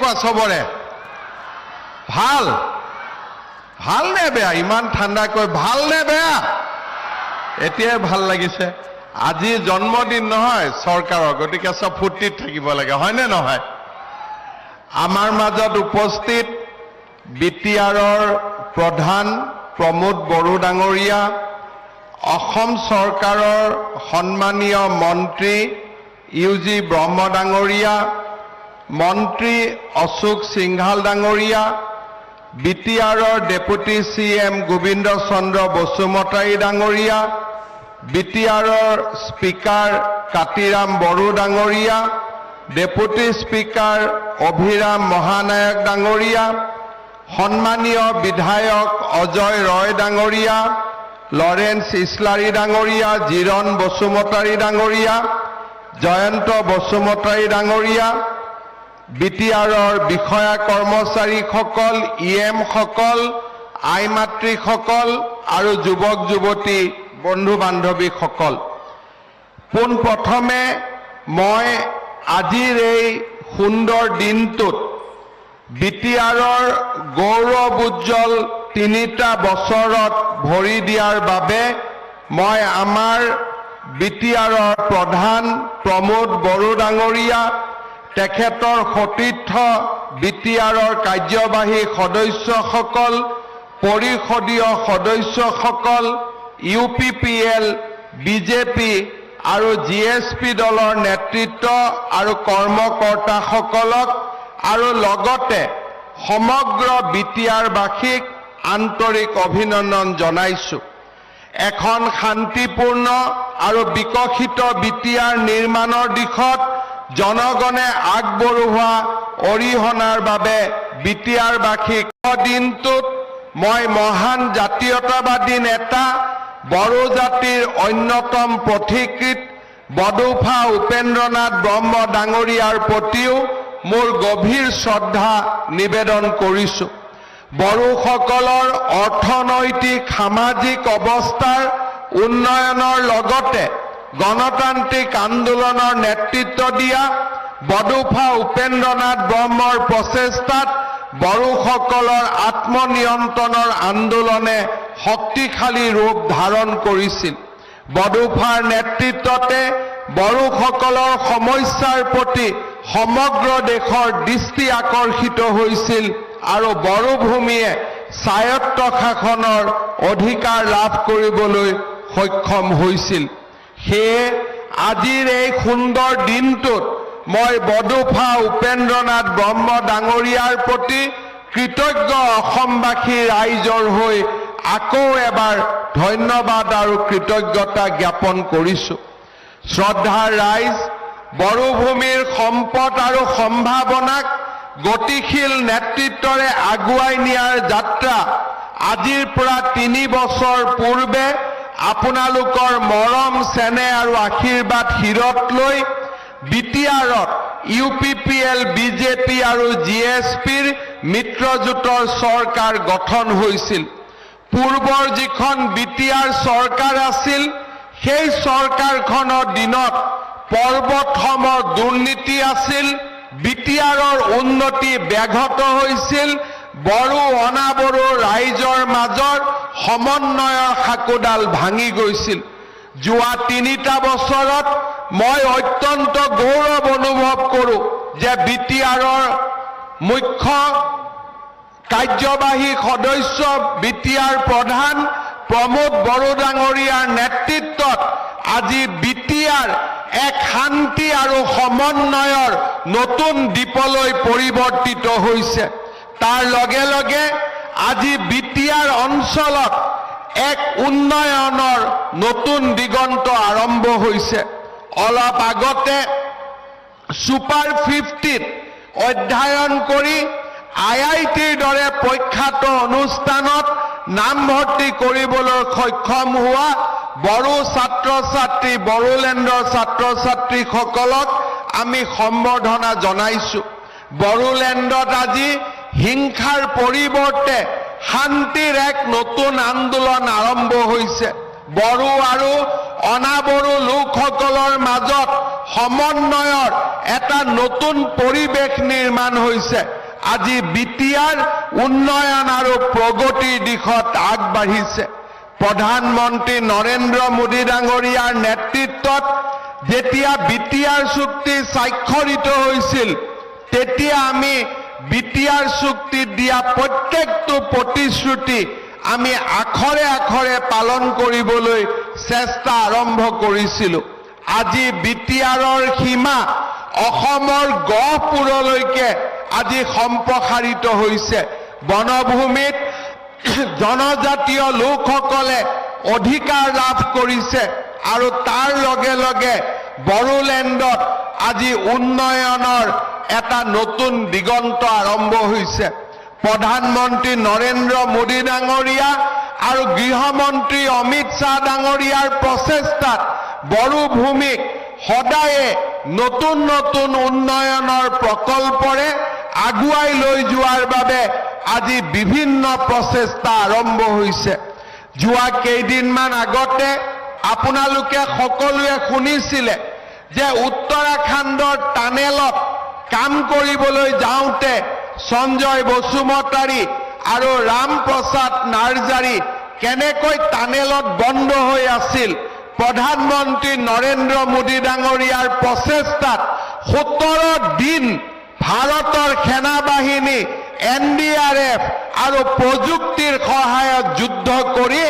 কেনেকুৱা চবৰে ভাল ভাল নে বেয়া ইমান ঠাণ্ডাকৈ ভাল নে বেয়া এতিয়াই ভাল লাগিছে আজি জন্মদিন নহয় চৰকাৰৰ গতিকে সব ফুৰ্তিত থাকিব লাগে হয় নে নহয় আমাৰ মাজত উপস্থিত বিটিআৰৰ প্ৰধান প্ৰমোদ বড়ো ডাঙৰীয়া অসম চৰকাৰৰ সন্মানীয় মন্ত্ৰী ইউজি ব্ৰহ্ম ডাঙৰীয়া মন্ত্ৰী অশোক সিংঘাল ডাঙৰীয়া বিটিআৰৰ ডেপুটি CM গোবিন্দ চন্দ্ৰ বসুমতাৰী ডাঙৰীয়া বিটিআৰৰ স্পিকাৰ কাতিৰাম বড়ো ডাঙৰীয়া ডেপুটি স্পিকাৰ অভিৰাম মহানায়ক ডাঙৰীয়া সন্মানীয় বিধায়ক অজয় ৰয় ডাঙৰীয়া লৰেন্স ইছলাৰী ডাঙৰীয়া জিৰণ বসুমতাৰী ডাঙৰীয়া জয়ন্ত বসুমতাৰী ডাঙৰীয়া বিটিআৰৰ বিষয়া কৰ্মচাৰীসকল EM সকল আই মাতৃসকল আৰু যুৱক যুৱতী বন্ধু বান্ধৱীসকল পোনপ্ৰথমে মই আজিৰ এই সুন্দৰ দিনটোত বিটিআৰৰ গৌৰৱ উজ্জ্বল 3টা বছৰত ভৰি দিয়াৰ বাবে মই আমাৰ বিটিআৰৰ প্ৰধান প্ৰমোদ বড়ো ডাঙৰীয়া তেখেতৰ সতীৰ্থ বিটিআৰৰ কাৰ্যবাহী সদস্যসকল পৰিষদীয় সদস্যসকল UPPL বিজেপি আৰু GSP দলৰ নেতৃত্ব আৰু কৰ্মকৰ্তাসকলক আৰু লগতে সমগ্ৰ বিটিআৰবাসীক আন্তৰিক অভিনন্দন জনাইছো এখন শান্তিপূৰ্ণ আৰু বিকশিত বিটিআৰ নিৰ্মাণৰ দিশত জনগণে আগবঢ়োৱা অৰিহণাৰ বাবে বিটিআৰবাসীক দিনটোত মই মহান জাতীয়তাবাদী নেতা বড়ো জাতিৰ অন্যতম পথিকৃত বডোফা উপেন্দ্ৰনাথ ব্ৰহ্ম ডাঙৰীয়াৰ প্ৰতিও মোৰ গভীৰ শ্ৰদ্ধা নিবেদন কৰিছো বড়োসকলৰ অৰ্থনৈতিক সামাজিক অৱস্থাৰ উন্নয়নৰ লগতে গণতান্ত্ৰিক আন্দোলনৰ নেতৃত্ব দিয়া বডোফা উপেন্দ্ৰনাথ ব্ৰহ্মৰ প্ৰচেষ্টাত বড়োসকলৰ আত্মনিয়ন্ত্ৰণৰ আন্দোলনে শক্তিশালী ৰূপ ধাৰণ কৰিছিল বডোফাৰ নেতৃত্বতে বড়োসকলৰ সমস্যাৰ প্ৰতি সমগ্ৰ দেশৰ দৃষ্টি আকৰ্ষিত হৈছিল আৰু বড়ো ভূমিয়ে স্বায়ত্ত শাসনৰ অধিকাৰ লাভ কৰিবলৈ সক্ষম হৈছিল সেয়ে আজিৰ এই সুন্দৰ দিনটোত মই বডোফা উপেন্দ্ৰনাথ ব্ৰহ্ম ডাঙৰীয়াৰ প্ৰতি কৃতজ্ঞ অসমবাসী ৰাইজৰ হৈ আকৌ এবাৰ ধন্যবাদ আৰু কৃতজ্ঞতা জ্ঞাপন কৰিছো শ্ৰদ্ধাৰ ৰাইজ বড়ো ভূমিৰ সম্পদ আৰু সম্ভাৱনাক গতিশীল নেতৃত্বৰে আগুৱাই নিয়াৰ যাত্ৰা আজিৰ পৰা 3 বছৰ পূৰ্বে আপোনালোকৰ মৰম চেনেহ আৰু আশীৰ্বাদ শিৰত লৈ বিটিআৰত UPPL বিজেপি আৰু GSPৰ মিত্ৰজোঁটৰ চৰকাৰ গঠন হৈছিল পূৰ্বৰ যিখন বিটিআৰ চৰকাৰ আছিল সেই চৰকাৰখনৰ দিনত পৰ্বতসমৰ দুৰ্নীতি আছিল বিটিআৰৰ উন্নতি ব্যাঘত হৈছিল বড়ো অনাবড়ো ৰাইজৰ মাজৰ সমন্বয়ৰ সাকোডাল ভাঙি গৈছিল যোৱা 3টা বছৰত মই অত্যন্ত গৌৰৱ অনুভৱ কৰোঁ যে বিটিআৰৰ মুখ্য কাৰ্যবাহী সদস্য বিটিআৰ প্ৰধান প্ৰমোদ বড়ো ডাঙৰীয়াৰ নেতৃত্বত আজি বিটিআৰ এক শান্তি আৰু সমন্বয়ৰ নতুন দ্বীপলৈ পৰিৱৰ্তিত হৈছে তাৰ লগে লগে আজি বিটিআৰ অঞ্চলত এক উন্নয়নৰ নতুন দিগন্ত আৰম্ভ হৈছে অলপ আগতে সুপাৰ 50ত অধ্যয়ন কৰি IITৰ দৰে প্ৰখ্যাত অনুষ্ঠানত নামভৰ্তি কৰিবলৈ সক্ষম হোৱা বড়ো ছাত্ৰ ছাত্ৰী বড়োলেণ্ডৰ ছাত্ৰ ছাত্ৰীসকলক আমি সম্বৰ্ধনা জনাইছো বড়োলেণ্ডত আজি হিংসাৰ পৰিৱৰ্তে শান্তিৰ এক নতুন আন্দোলন আৰম্ভ হৈছে বড়ো আৰু অনাবড়ো লোকসকলৰ মাজত সমন্বয়ৰ এটা নতুন পৰিৱেশ নিৰ্মাণ হৈছে আজি বিটিআৰ উন্নয়ন আৰু প্ৰগতিৰ দিশত আগবাঢ়িছে। প্ৰধানমন্ত্ৰী নৰেন্দ্ৰ মোদী ডাঙৰীয়াৰ নেতৃত্বত যেতিয়া বিটিআৰ চুক্তি স্বাক্ষৰিত হৈছিল, তেতিয়া আমি বিটিআৰ চুক্তিত দিয়া প্ৰত্যেকটো প্ৰতিশ্ৰুতি আমি আখৰে আখৰে পালন কৰিবলৈ চেষ্টা আৰম্ভ কৰিছিলোঁ। আজি বিটিআৰৰ সীমা অসমৰ গহপুৰলৈকে আজি সম্প্ৰসাৰিত হৈছে। বনভূমিত জনজাতীয় লোকসকলে অধিকাৰ লাভ কৰিছে আৰু তাৰ লগে লগে বড়োলেণ্ডত আজি উন্নয়নৰ এটা নতুন দিগন্ত আৰম্ভ হৈছে। প্ৰধানমন্ত্ৰী নৰেন্দ্ৰ মোদী ডাঙৰীয়া আৰু গৃহমন্ত্ৰী অমিত শ্বাহ ডাঙৰীয়াৰ প্ৰচেষ্টাত বড়ো ভূমিক সদায়ে নতুন নতুন উন্নয়নৰ প্ৰকল্পৰে আগুৱাই লৈ যোৱাৰ বাবে আজি বিভিন্ন প্ৰচেষ্টা আৰম্ভ হৈছে। যোৱা কেইদিনমান আগতে আপোনালোকে সকলোৱে শুনিছিলে যে উত্তৰাখণ্ডৰ টানেলত কাম কৰিবলৈ যাওঁতে সঞ্জয় বসুমতাৰী আৰু ৰাম প্ৰসাদ নাৰ্জাৰী কেনেকৈ টানেলত বন্ধ হৈ আছিল। প্ৰধানমন্ত্ৰী নৰেন্দ্ৰ মোদী ডাঙৰীয়াৰ প্ৰচেষ্টাত 17 দিন ভাৰতৰ সেনাবাহিনী NDRF আৰু প্ৰযুক্তিৰ সহায়ত যুদ্ধ কৰি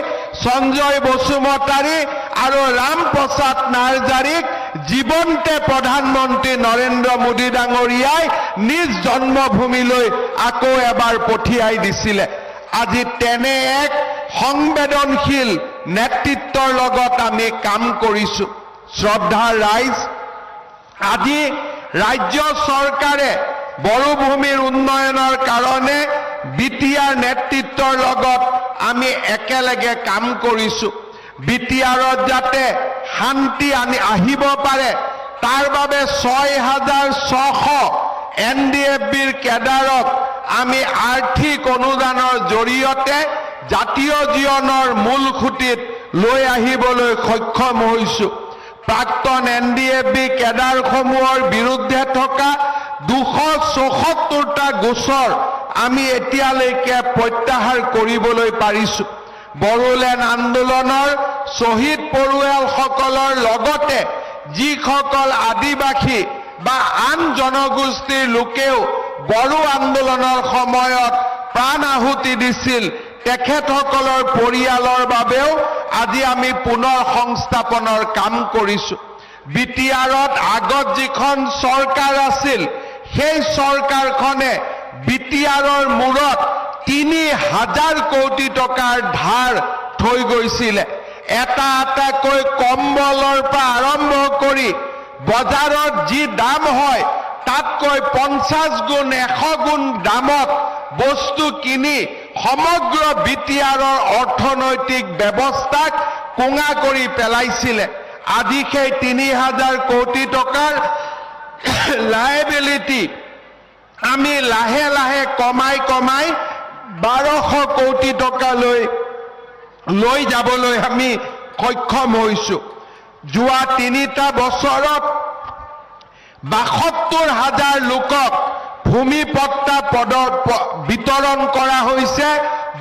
সঞ্জয় বসুমতাৰী আৰু ৰাম প্ৰসাদ নাৰ্জাৰীক জীৱন্তে প্ৰধানমন্ত্ৰী নৰেন্দ্ৰ মোদী ডাঙৰীয়াই নিজ জন্মভূমিলৈ আকৌ এবাৰ পঠিয়াই দিছিলে। আজি তেনে এক সংবেদনশীল নেতৃত্বৰ লগত আমি কাম কৰিছো। শ্ৰদ্ধাৰ ৰাইজ, আজি ৰাজ্য চৰকাৰে বড়োভূমিৰ উন্নয়নৰ কাৰণে বিটিআৰ নেতৃত্বৰ লগত আমি একেলগে কাম কৰিছো। বিটিআৰত যাতে শান্তি আহিব পাৰে তাৰ বাবে 6,600 NDFBৰ কেডাৰক আমি আৰ্থিক অনুদানৰ জৰিয়তে জাতীয় জীৱনৰ মূল খুঁটিত লৈ আহিবলৈ সক্ষম হৈছো। প্ৰাক্তন NDFB কেডাৰসমূহৰ বিৰুদ্ধে থকা 274টা গোচৰ আমি এতিয়ালৈকে প্ৰত্যাহাৰ কৰিবলৈ পাৰিছো। বড়োলেণ্ড আন্দোলনৰ শ্বহীদ পৰিয়ালসকলৰ লগতে যিসকল আদিবাসী বা আন জনগোষ্ঠীৰ লোকেও বড়ো আন্দোলনৰ সময়ত প্ৰাণ আহুতি দিছিল, তেখেতসকলৰ পৰিয়ালৰ বাবেও আজি আমি পুনৰ সংস্থাপনৰ কাম কৰিছো। বিটিআৰত আগত যিখন চৰকাৰ আছিল, সেই চৰকাৰখনে বিটিআৰৰ মূৰত 3,000 কোটি টকাৰ ধাৰ থৈ গৈছিলে। এটা এটাকৈ কম্বলৰ পৰা আৰম্ভ কৰি বজাৰত যি দাম হয় তাতকৈ 50 গুণ 100 গুণ দামত বস্তু কিনি সমগ্ৰ বিটিআৰৰ অৰ্থনৈতিক ব্যৱস্থাক কোঙা কৰি পেলাইছিলে। আজি সেই 3,000 কোটি টকাৰ লাইবিলিটি আমি লাহে লাহে কমাই 1,200 কোটি টকালৈ লৈ যাবলৈ আমি সক্ষম হৈছো। যোৱা 3টা বছৰত 72,000 লোকক ভূমি পট্টা বিতৰণ কৰা হৈছে,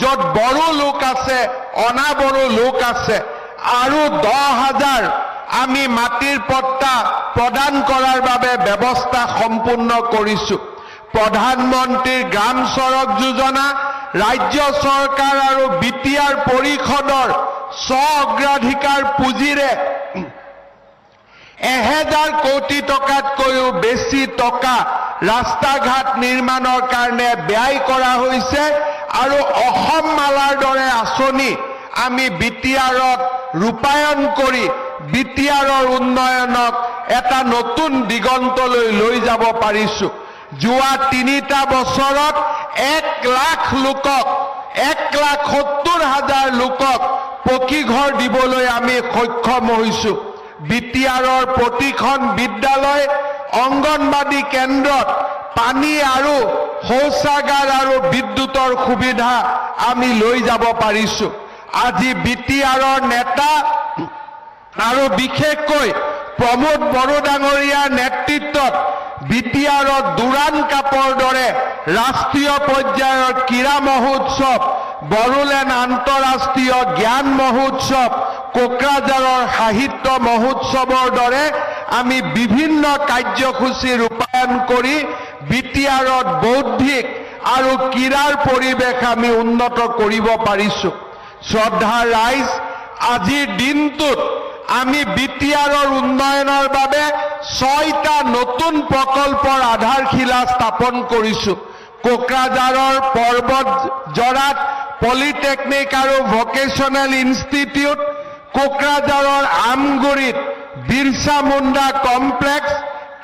য'ত বড়ো লোক আছে, অনাবড়ো লোক আছে, আৰু 10,000 আমি মাটিৰ পট্টা প্ৰদান কৰাৰ বাবে ব্যৱস্থা সম্পূৰ্ণ কৰিছো। প্ৰধানমন্ত্ৰীৰ গ্ৰাম সড়ক যোজনা, ৰাজ্য চৰকাৰ আৰু বিটিআৰ পৰিষদৰ স্ব-অগ্ৰাধিকাৰ পুঁজিৰে 1,000 কোটি টকাতকৈও বেছি টকা ৰাস্তা ঘাট নিৰ্মাণৰ কাৰণে ব্যয় কৰা হৈছে আৰু অসম মালাৰ দৰে আঁচনি আমি বিটিআৰত ৰূপায়ণ কৰি বিটিআৰৰ উন্নয়নক এটা নতুন দিগন্তলৈ লৈ যাব পাৰিছো। যোৱা 3টা বছৰত 1,70,000 লোকক পকী ঘৰ দিবলৈ আমি সক্ষম হৈছো। বিটিআৰৰ প্ৰতিখন বিদ্যালয়, অংগনবাদী কেন্দ্ৰত পানী আৰু শৌচাগাৰ আৰু বিদ্যুতৰ সুবিধা আমি লৈ যাব পাৰিছো। আজি বিটিআৰৰ নেতা আৰু বিশেষকৈ প্ৰমোদ বড়ো ডাঙৰীয়াৰ নেতৃত্বত বিটিআৰত দুৰাণ কাপৰ দৰে ৰাষ্ট্ৰীয় পৰ্যায়ৰ ক্ৰীড়া মহোৎসৱ, বড়োলেণ্ড আন্তঃৰাষ্ট্ৰীয় জ্ঞান মহোৎসৱ, কোকৰাঝাৰৰ সাহিত্য মহোৎসৱৰ দৰে আমি বিভিন্ন কাৰ্যসূচী ৰূপায়ণ কৰি বিটিআৰত বৌদ্ধিক আৰু ক্ৰীড়াৰ পৰিৱেশ আমি উন্নত কৰিব পাৰিছো। শ্ৰদ্ধাৰ ৰাইজ, আজিৰ দিনটোত আমি বিটিআৰৰ উন্নয়নৰ বাবে 6টা নতুন প্ৰকল্পৰ আধাৰশিলা স্থাপন কৰিছো। কোকৰাঝাৰৰ পৰ্বতজৰাত পলিটেকনিক আৰু ভকেশ্যনেল ইনষ্টিটিউট, কোকৰাঝাৰৰ আমগুৰিত বিৰছা মুণ্ডা কমপ্লেক্স,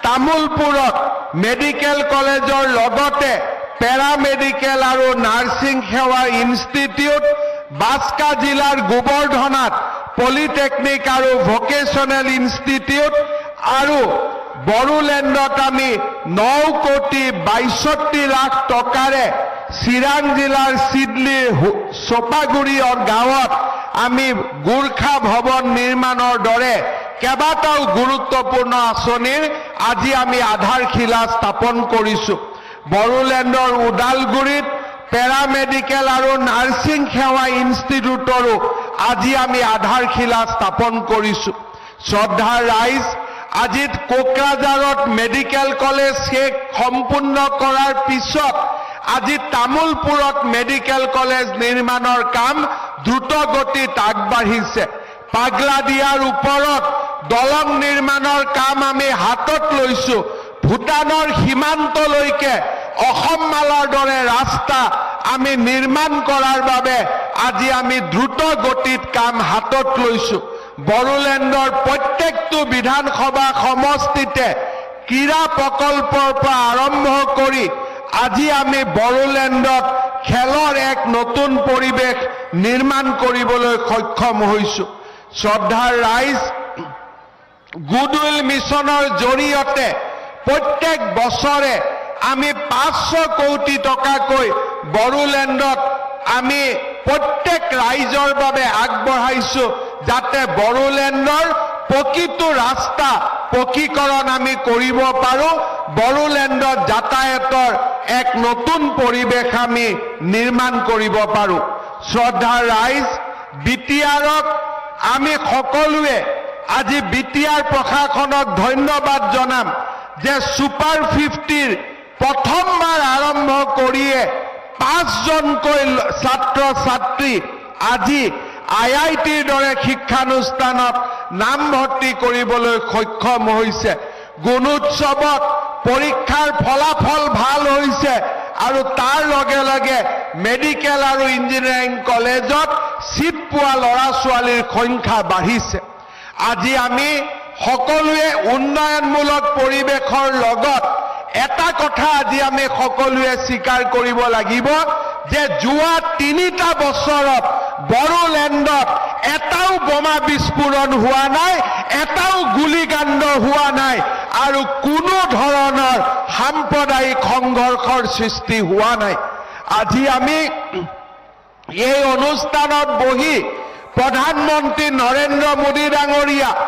তামুলপুৰত মেডিকেল কলেজৰ লগতে পেৰামেডিকেল আৰু নাৰ্ছিং সেৱা ইনষ্টিটিউট, বাস্কা জিলাৰ গোবৰ্ধনাত পলিটেকনিক আৰু ভকেশ্যনেল ইনষ্টিটিউট আৰু বড়োলেণ্ডত আমি 9 কোটি 62 লাখ টকাৰে চিৰাং জিলাৰ চিডলিৰ চোপাগুৰি গাঁৱত আমি গোৰ্খা ভৱন নিৰ্মাণৰ দৰে কেইবাটাও গুৰুত্বপূৰ্ণ আঁচনিৰ আজি আমি আধাৰশিলা স্থাপন কৰিছো। বড়োলেণ্ডৰ ওদালগুৰিত পেৰামেডিকেল আৰু নাৰ্ছিং সেৱা ইনষ্টিটিউটৰো আজি আমি আধাৰশিলা স্থাপন কৰিছো। শ্ৰদ্ধাৰ ৰাইজ, আজি কোকৰাঝাৰত মেডিকেল কলেজ শেষ সম্পূৰ্ণ কৰাৰ পিছত আজি তামুলপুৰত মেডিকেল কলেজ নিৰ্মাণৰ কাম দ্ৰুত গতিত আগবাঢ়িছে। পাগলাদিয়াৰ ওপৰত দলং নিৰ্মাণৰ কাম আমি হাতত লৈছো। ভূটানৰ সীমান্তলৈকে অসম মালাৰ দৰে ৰাস্তা আমি নিৰ্মাণ কৰাৰ বাবে আজি আমি দ্ৰুত গতিত কাম হাতত লৈছো। বড়োলেণ্ডৰ প্ৰত্যেকটো বিধানসভা সমষ্টিতে ক্ৰীড়া প্ৰকল্পৰ পৰা আৰম্ভ কৰি আজি আমি বড়োলেণ্ডত খেলৰ এক নতুন পৰিৱেশ নিৰ্মাণ কৰিবলৈ সক্ষম হৈছো। শ্ৰদ্ধাৰ ৰাইজ, গুডউইল মিছনৰ জৰিয়তে প্ৰত্যেক বছৰে আমি 500 কোটি টকাকৈ বড়োলেণ্ডত আমি প্ৰত্যেক ৰাইজৰ বাবে আগবঢ়াইছো, যাতে বড়োলেণ্ডৰ প্ৰতিটো ৰাস্তা পকীকৰণ আমি কৰিব পাৰো, বড়োলেণ্ডত যাতায়াতৰ এক নতুন পৰিৱেশ আমি নিৰ্মাণ কৰিব পাৰো। শ্ৰদ্ধাৰ ৰাইজ, বিটিআৰক আমি সকলোৱে আজি বিটিআৰ প্ৰশাসনক ধন্যবাদ জনাম যে ছুপাৰ 50ৰ প্ৰথমবাৰ আৰম্ভ কৰিয়ে 5জনকৈ ছাত্ৰ ছাত্ৰী আজি IITৰ দৰে শিক্ষানুষ্ঠানত নামভৰ্তি কৰিবলৈ সক্ষম হৈছে। গুণোৎসৱত পৰীক্ষাৰ ফলাফল ভাল হৈছে আৰু তাৰ লগে লগে মেডিকেল আৰু ইঞ্জিনিয়াৰিং কলেজত চিট পোৱা ল'ৰা ছোৱালীৰ সংখ্যা বাঢ়িছে। আজি আমি সকলোৱে উন্নয়নমূলক পৰিৱেশৰ লগত এটা কথা আজি আমি সকলোৱে স্বীকাৰ কৰিব লাগিব যে যোৱা 3টা বছৰত বড়োলেণ্ডত এটাও বোমা বিস্ফোৰণ হোৱা নাই, এটাও গুলীকাণ্ড হোৱা নাই আৰু কোনো ধৰণৰ সাম্প্ৰদায়িক সংঘৰ্ষৰ সৃষ্টি হোৱা নাই। আজি আমি এই অনুষ্ঠানত বহি প্ৰধানমন্ত্ৰী নৰেন্দ্ৰ মোদী ডাঙৰীয়া